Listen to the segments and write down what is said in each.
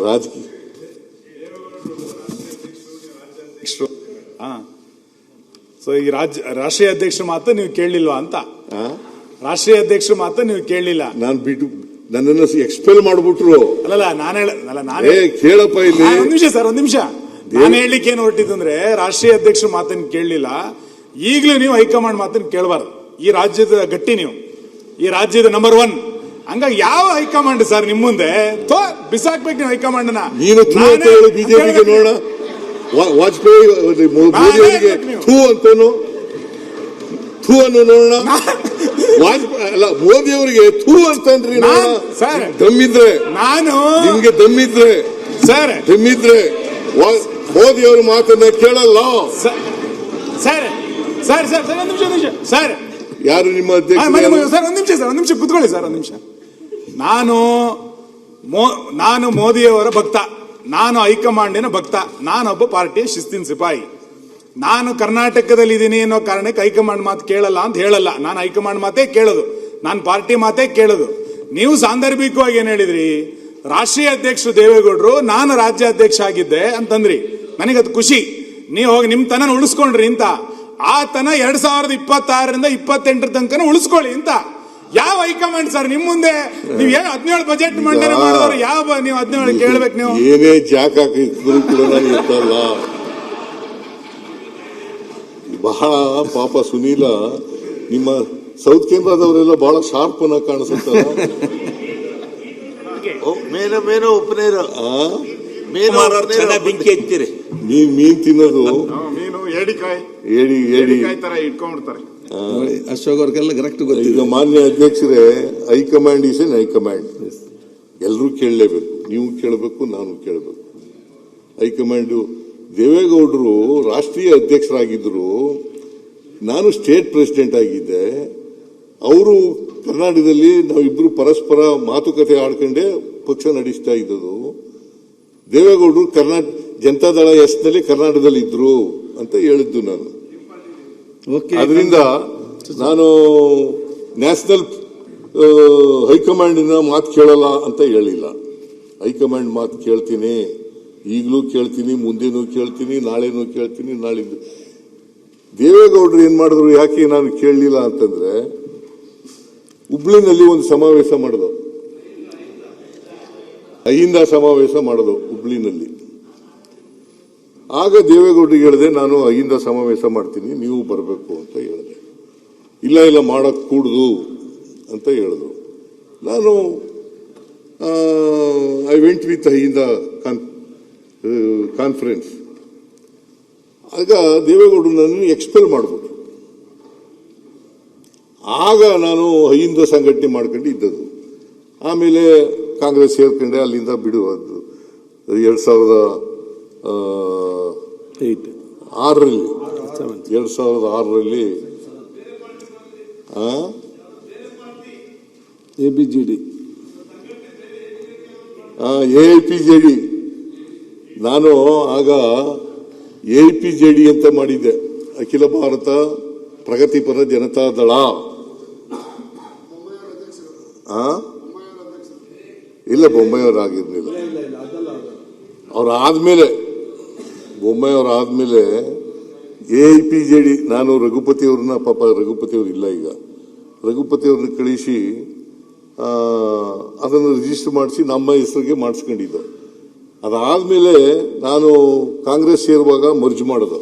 ರಾಜಕೀಯ ಸೊ ಈ ರಾಷ್ಟ್ರೀಯ ಅಧ್ಯಕ್ಷರ ಮಾತು ನೀವು ಕೇಳಲಿಲ್ವಾ ಅಂತ? ರಾಷ್ಟ್ರೀಯ ಅಧ್ಯಕ್ಷರ ಮಾತು ನೀವು ಕೇಳಲಿಲ್ಲ. ನಾನು ಬಿಟ್ಟು ನನ್ನನ್ನು ಎಕ್ಸ್ಪೆಲ್ ಮಾಡ್ಬಿಟ್ರು. ನಾನೇ ಕೇಳಪ್ಪ ಇಲ್ಲಿ ಒಂದ್ ನಿಮಿಷ ನಾನು ಹೇಳಲಿಕ್ಕೆ ಏನು ಹೊರಟಿದ್ದು ಅಂದ್ರೆ, ರಾಷ್ಟ್ರೀಯ ಅಧ್ಯಕ್ಷರ ಮಾತನ್ನು ಕೇಳಲಿಲ್ಲ. ಈಗಲೂ ನೀವು ಹೈಕಮಾಂಡ್ ಮಾತನ್ನು ಕೇಳಬಾರ್ದು. ಈ ರಾಜ್ಯದ ಗಟ್ಟಿ ನೀವು, ಈ ರಾಜ್ಯದ ನಂಬರ್ 1. ಹಂಗಾಗಿ ಯಾವ ಹೈಕಮಾಂಡ್ ಸರ್ ನಿಮ್ ಮುಂದೆ ಬಿಸಾಕ್ಬೇಕು ನೀವು ಹೈಕಮಾಂಡ್. ನೀನು ಬಿಜೆಪಿಗೆ ನೋಡ, ವಾಜಪೇಯಿ ಮೋದಿ ಅವರಿಗೆ ಥೂ ಅಂತನು, ಥೂ ಅನ್ನು ನೋಡೋಣ. ಅಲ್ಲ, ಮೋದಿ ಅವರಿಗೆ ಥೂ ಅಂತಂದ್ರಿ ಸರ್. ದಮ್ಮಿದ್ರೆ ನಾನು ನಿಮ್ಗೆ ದಮ್ಮಿದ್ರೆ ಸರ್, ದಮ್ಮಿದ್ರೆ ಮೋದಿ ಅವ್ರ ಮಾತನ್ನ ಕೇಳಲ್ಲ ಸರ್. ಸರ್ ಸರ್ ಸರ್ ಒಂದು ನಿಮಿಷ ಸರ್. ಯಾರು ನಿಮ್ಮ ಅಧ್ಯಕ್ಷ? ಸರ್ ಒಂದ್ ನಿಮಿಷ ಕುತ್ಕೊಳ್ಳಿ ಸರ್, ಒಂದ್ ನಿಮಿಷ. ನಾನು ಮೋದಿಯವರ ಭಕ್ತ, ನಾನು ಹೈಕಮಾಂಡಿನ ಭಕ್ತ, ನಾನೊಬ್ಬ ಪಾರ್ಟಿಯ ಶಿಸ್ತಿನ ಸಿಪಾಯಿ. ನಾನು ಕರ್ನಾಟಕದಲ್ಲಿ ಇದ್ದೀನಿ ಅನ್ನೋ ಕಾರಣಕ್ಕೆ ಹೈಕಮಾಂಡ್ ಮಾತು ಕೇಳಲ್ಲ ಅಂತ ಹೇಳಲ್ಲ. ನಾನು ಹೈಕಮಾಂಡ್ ಮಾತೇ ಕೇಳೋದು, ನಾನು ಪಾರ್ಟಿ ಮಾತೇ ಕೇಳೋದು. ನೀವು ಸಾಂದರ್ಭಿಕವಾಗಿ ಏನ್ ಹೇಳಿದ್ರಿ, ರಾಷ್ಟ್ರೀಯ ಅಧ್ಯಕ್ಷರು ದೇವೇಗೌಡರು, ನಾನು ರಾಜ್ಯಾಧ್ಯಕ್ಷ ಆಗಿದ್ದೆ ಅಂತಂದ್ರಿ. ನನಗದು ಖುಷಿ. ನೀವು ಹೋಗಿ ನಿಮ್ ತನ ಉಳಿಸ್ಕೊಂಡ್ರಿ ಅಂತ. ಆ ತನ 2026ರಿಂದ 28 ತನಕ ಉಳಿಸ್ಕೊಳ್ಳಿ ಅಂತ. ಯಾವ ಹೈಕಮಾಂಡ್ ಸರ್ ನಿಮ್ ಮುಂದೆ? ನೀವು 17 ಬಜೆಟ್ ಮಂಡನೆ ಮಾಡಿದವರು ಯಾವ? ನೀವು 17 ಕೇಳ್ಬೇಕು. ನೀವು ಏನೇ ಜಾಕ್ ಹಾಕಿದ್ರು ಕೂಡ ಇರ್ತಲ್ಲ. ಬಹಳ ಪಾಪ ಸುನೀಲ, ನಿಮ್ಮ ಸೌತ್ ಕೇಂದ್ರದವರೆಲ್ಲ ಬಹಳ ಶಾರ್ಪ್ ಅನ್ನ ಕಾಣಿಸುತ್ತಲ್ಲ. ಮೇನೋ ಉಪನೇರು ಬೆಂಕಿ ಹಚ್ತೀರಿ. ಮೀನ್ ತಿನ್ನೋದು ಏಡಿ ತರ ಇಟ್ಕೊಂಡ್ಬಿಡ್ತಾರೆ. ಅಶೋಕ್ ಅವ್ರಿಗೆಲ್ಲ ಕರೆಕ್ಟ್ ಗೊತ್ತಿದೆ. ಈಗ ಮಾನ್ಯ ಅಧ್ಯಕ್ಷರೇ, ಹೈಕಮಾಂಡ್ ಈಸ್ ಎನ್ ಹೈಕಮಾಂಡ್. ಎಲ್ಲರೂ ಕೇಳಲೇಬೇಕು, ನೀವು ಕೇಳಬೇಕು, ನಾನು ಕೇಳಬೇಕು. ಹೈಕಮಾಂಡ್ ದೇವೇಗೌಡರು ರಾಷ್ಟ್ರೀಯ ಅಧ್ಯಕ್ಷರಾಗಿದ್ದರು, ನಾನು ಸ್ಟೇಟ್ ಪ್ರೆಸಿಡೆಂಟ್ ಆಗಿದ್ದೆ. ಅವರು ಕರ್ನಾಟಕದಲ್ಲಿ ನಾವಿಬ್ರು ಪರಸ್ಪರ ಮಾತುಕತೆ ಆಡ್ಕೊಂಡೆ ಪಕ್ಷ ನಡೆಸ್ತಾ ಇದ್ದದು. ದೇವೇಗೌಡರು ಜನತಾದಳ ಎಸ್ನಲ್ಲಿ ಕರ್ನಾಟಕದಲ್ಲಿ ಇದ್ರು ಅಂತ ಹೇಳಿದ್ದು ನಾನು. ಅದರಿಂದ ನಾನು ನ್ಯಾಷನಲ್ ಹೈಕಮಾಂಡಿನ ಮಾತು ಕೇಳಲ್ಲ ಅಂತ ಹೇಳಿಲ್ಲ. ಹೈಕಮಾಂಡ್ ಮಾತು ಕೇಳ್ತೀನಿ, ಈಗಲೂ ಕೇಳ್ತೀನಿ, ಮುಂದೇನೂ ಕೇಳ್ತೀನಿ, ನಾಳೆನೂ ಕೇಳ್ತೀನಿ. ನಾಳಿದ್ದು ದೇವೇಗೌಡರು ಏನ್ ಮಾಡಿದ್ರು, ಯಾಕೆ ನಾನು ಕೇಳಲಿಲ್ಲ ಅಂತಂದ್ರೆ, ಹುಬ್ಳಿನಲ್ಲಿ ಒಂದು ಸಮಾವೇಶ ಮಾಡಿದ್ರು, ಅಹಿಂದ ಸಮಾವೇಶ ಮಾಡೋದು ಹುಬ್ಳಿನಲ್ಲಿ. ಆಗ ದೇವೇಗೌಡರಿಗೆ ಹೇಳಿದೆ, ನಾನು ಅಹಿಂದ ಸಮಾವೇಶ ಮಾಡ್ತೀನಿ, ನೀವು ಬರಬೇಕು ಅಂತ ಹೇಳಿದೆ. ಇಲ್ಲ ಮಾಡಕ್ ಕೂಡುದು ಅಂತ ಹೇಳಿದ್ರು. ನಾನು I went with Ahinda conference. ಆಗ ದೇವೇಗೌಡರು ನನ್ನ ಎಕ್ಸ್ಪೆಲ್ ಮಾಡ್ಬಿಟ್ರು. ಆಗ ನಾನು ಅಹಿಂದ ಸಂಘಟನೆ ಮಾಡ್ಕೊಂಡು ಇದ್ದದ್ದು. ಆಮೇಲೆ ಕಾಂಗ್ರೆಸ್ ಸೇರ್ಕೊಂಡೆ, ಅಲ್ಲಿಂದ ಬಿಡುವುದು 2006ರಲ್ಲಿ AIPJD ನಾನು ಆಗ AIPJD ಅಂತ ಮಾಡಿದ್ದೆ, ಅಖಿಲ ಭಾರತ ಪ್ರಗತಿಪರ ಜನತಾದಳ. ಇಲ್ಲ, ಬೊಮ್ಮಾಯಿಯವರಾಗಿರ್ಲಿಲ್ಲ. ಬೊಮ್ಮಾಯಿಯವರಾದ್ಮೇಲೆ AIPJD ನಾನು ರಘುಪತಿಯವ್ರನ್ನ, ಪಾಪ ರಘುಪತಿಯವ್ರು ಇಲ್ಲ ಈಗ, ರಘುಪತಿಯವ್ರನ್ನ ಕಳಿಸಿ ಅದನ್ನು ರಿಜಿಸ್ಟರ್ ಮಾಡಿಸಿ ನಮ್ಮ ಹೆಸರಿಗೆ ಮಾಡಿಸ್ಕೊಂಡಿದ್ದು. ಅದಾದ್ಮೇಲೆ ನಾನು ಕಾಂಗ್ರೆಸ್ ಸೇರುವಾಗ ಮರ್ಜ್ ಮಾಡೋದು.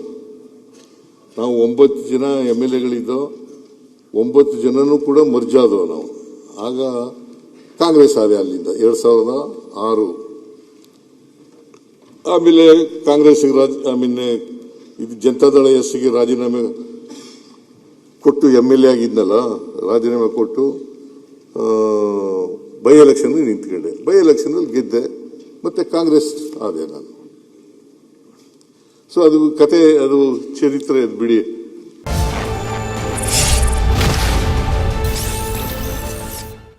ನಾವು 9 ಜನ MLAಗಳಿದ್ದೋ, 9 ಜನನೂ ಕೂಡ ಮರ್ಜ್ ಆದವು ನಾವು. ಆಗ ಕಾಂಗ್ರೆಸ್ ಆದ ಅಲ್ಲಿಂದ 2006. ಆಮೇಲೆ ಕಾಂಗ್ರೆಸ್ ಇದು ಜನತಾದಳ ಎಸ್ಗೆ ರಾಜೀನಾಮೆ ಕೊಟ್ಟು MLA ಆಗಿದ್ನಲ್ಲ, ರಾಜೀನಾಮೆ ಕೊಟ್ಟು ಬೈ ಎಲೆಕ್ಷನ್ ನಿಂತ್ಕೊಂಡೆ. ಬೈ ಎಲೆಕ್ಷನ್ ಅಲ್ಲಿ ಗೆದ್ದೆ, ಮತ್ತೆ ಕಾಂಗ್ರೆಸ್ ಆದೆ ನಾನು. ಸೊ ಅದು ಕತೆ, ಅದು ಚರಿತ್ರೆ, ಅದು ಬಿಡಿ.